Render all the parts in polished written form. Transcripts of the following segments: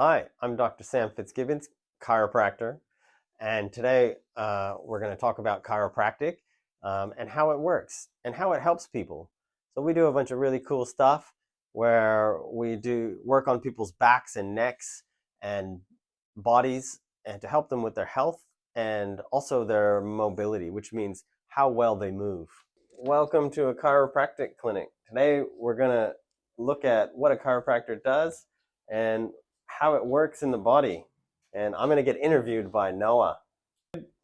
Hi, I'm Dr. Sam Fitzgibbons, chiropractor, and today we're going to talk about chiropractic and how it works and how it helps people. So we do a bunch of really cool stuff where we do work on people's backs and necks and bodies and to help them with their health and also their mobility, which means how well they move. Welcome to a chiropractic clinic. Today we're going to look at what a chiropractor does and how it works in the body. And I'm going to get interviewed by Noah.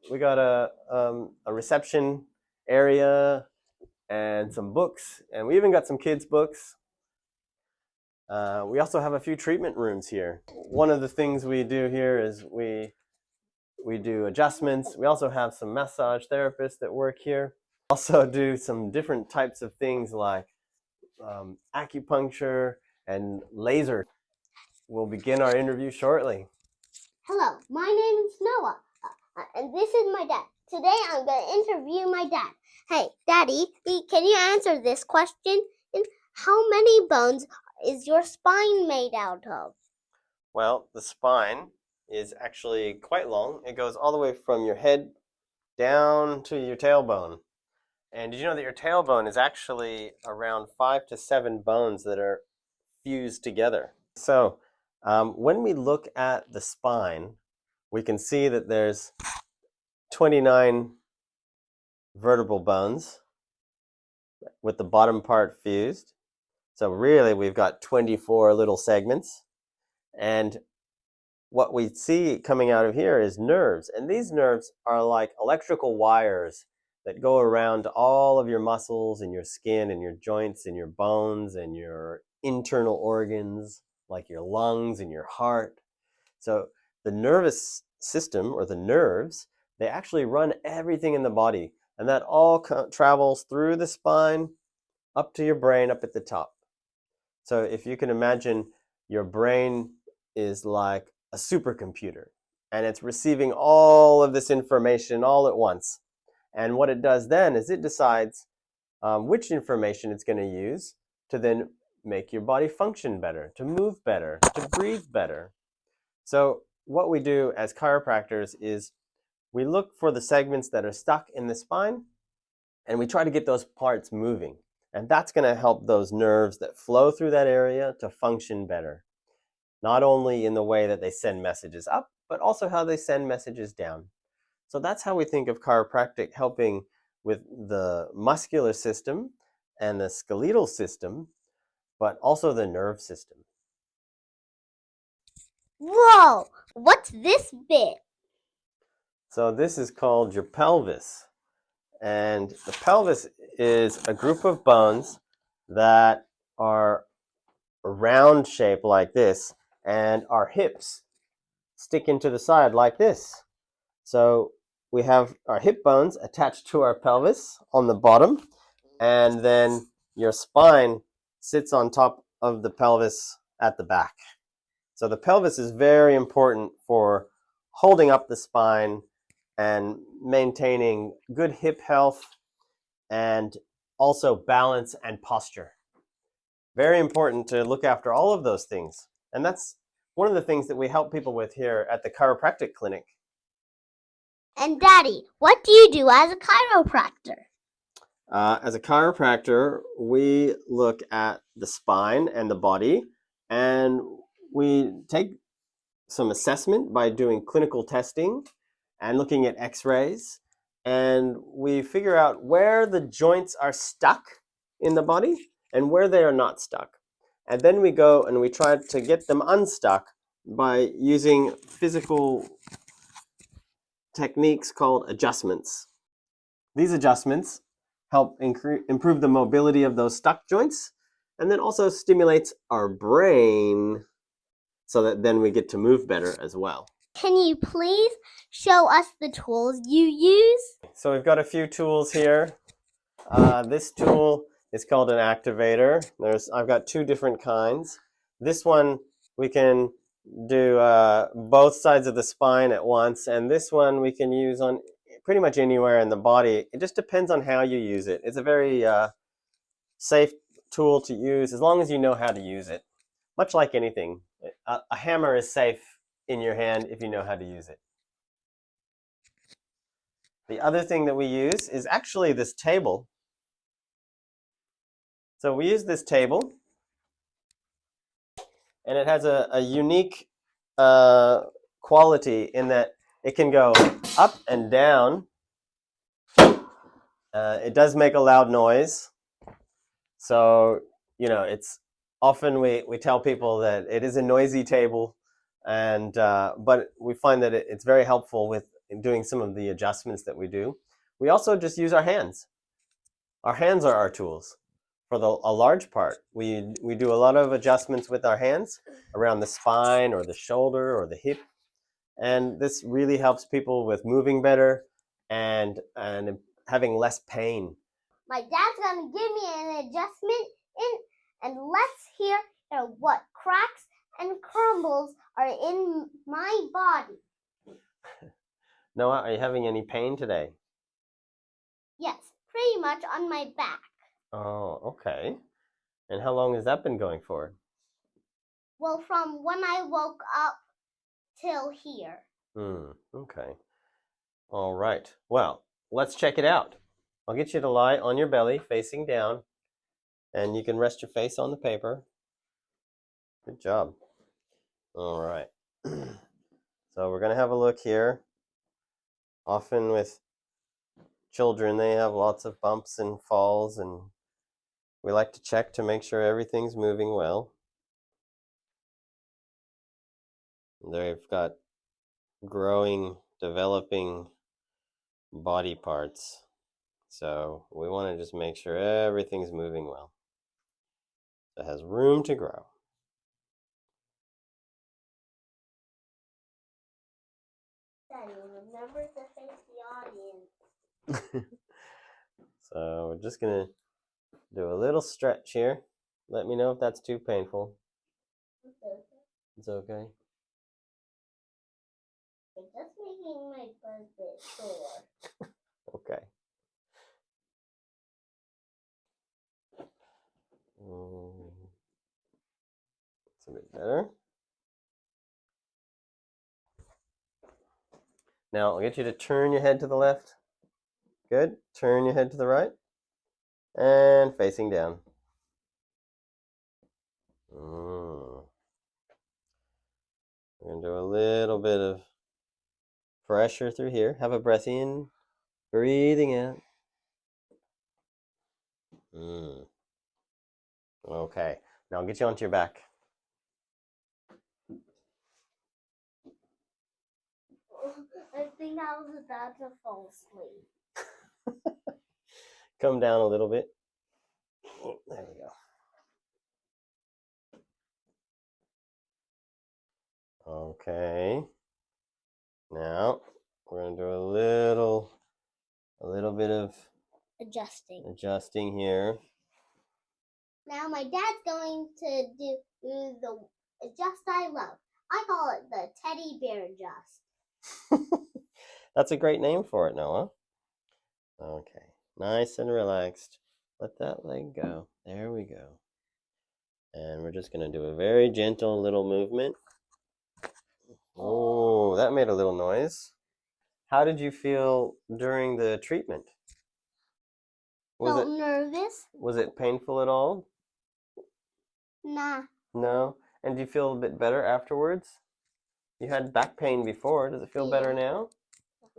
We got a reception area and some books, and we even got some kids' books. We also have a few treatment rooms here. One of the things we do here is we do adjustments. We also have some massage therapists that work here. Also do some different types of things like acupuncture and laser. We'll begin our interview shortly. Hello, my name is Noah, and this is my dad. Today I'm going to interview my dad. Hey, Daddy, can you answer this question? How many bones is your spine made out of? Well, the spine is actually quite long. It goes all the way from your head down to your tailbone. And did you know that your tailbone is actually around 5 to 7 bones that are fused together? So when we look at the spine, we can see that there's 29 vertebral bones with the bottom part fused. So really, we've got 24 little segments. And what we see coming out of here is nerves. And these nerves are like electrical wires that go around all of your muscles and your skin and your joints and your bones and your internal organs, like your lungs and your heart. So the nervous system, or the nerves, they actually run everything in the body. And that all travels through the spine up to your brain up at the top. So if you can imagine, your brain is like a supercomputer, and it's receiving all of this information all at once. And what it does then is it decides which information it's going to use to then make your body function better, to move better, to breathe better. So what we do as chiropractors is we look for the segments that are stuck in the spine, and we try to get those parts moving. And that's going to help those nerves that flow through that area to function better. Not only in the way that they send messages up, but also how they send messages down. So that's how we think of chiropractic helping with the muscular system and the skeletal system, but also the nerve system. Whoa, what's this bit? So this is called your pelvis. And the pelvis is a group of bones that are a round shape like this, and our hips stick into the side like this. So we have our hip bones attached to our pelvis on the bottom, and then your spine sits on top of the pelvis at the back. So the pelvis is very important for holding up the spine and maintaining good hip health and also balance and posture. Very important to look after all of those things. And that's one of the things that we help people with here at the chiropractic clinic. And Daddy, what do you do as a chiropractor? As a chiropractor, we look at the spine and the body, and we take some assessment by doing clinical testing and looking at x-rays, and we figure out where the joints are stuck in the body and where they are not stuck. And then we go and we try to get them unstuck by using physical techniques called adjustments. These adjustments help improve the mobility of those stuck joints, and then also stimulates our brain so that then we get to move better as well. Can you please show us the tools you use? So we've got a few tools here. This tool is called an activator. I've got 2 different kinds. This one we can do both sides of the spine at once, and this one we can use on pretty much anywhere in the body. It just depends on how you use it. It's a very safe tool to use as long as you know how to use it, much like anything. A hammer is safe in your hand if you know how to use it. The other thing that we use is actually this table. So we use this table, and it has a unique quality in that it can go up and down. It does make a loud noise. So, it's often we tell people that it is a noisy table, and but we find that it's very helpful with doing some of the adjustments that we do. We also just use our hands. Our hands are our tools. For a large part, we do a lot of adjustments with our hands around the spine or the shoulder or the hip, and this really helps people with moving better and having less pain. My dad's gonna give me an adjustment and let's hear what cracks and crumbles are in my body. Noah, are you having any pain today? Yes, pretty much on my back. Oh, okay. And how long has that been going for? Well, from when I woke up till here. Okay. All right. Well, let's check it out. I'll get you to lie on your belly, facing down, and you can rest your face on the paper. Good job. All right. So we're going to have a look here. Often with children, they have lots of bumps and falls, and we like to check to make sure everything's moving well. They've got growing, developing body parts. So we want to just make sure everything's moving well. It has room to grow. Daddy, remember to face the audience. So we're just going to do a little stretch here. Let me know if that's too painful. It's okay. You're just making my butt a bit sore. Okay. It's a bit better. Now I'll get you to turn your head to the left. Good. Turn your head to the right. And facing down. We're going to do a little bit of pressure through here. Have a breath in, breathing out. Okay. Now I'll get you onto your back. I think I was about to fall asleep. Come down a little bit. There we go. Okay. Now we're going to do a little bit of adjusting here. Now my dad's going to do the adjust I love. I call it the teddy bear adjust. That's a great name for it, Noah. Okay. Nice and relaxed. Let that leg go. There we go. And we're just going to do a very gentle little movement. Oh, that made a little noise. How did you feel during the treatment? Felt nervous. Was it painful at all? Nah. No? And do you feel a bit better afterwards? You had back pain before. Does it feel better now?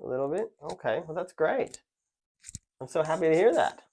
A little bit? Okay, well that's great. I'm so happy to hear that.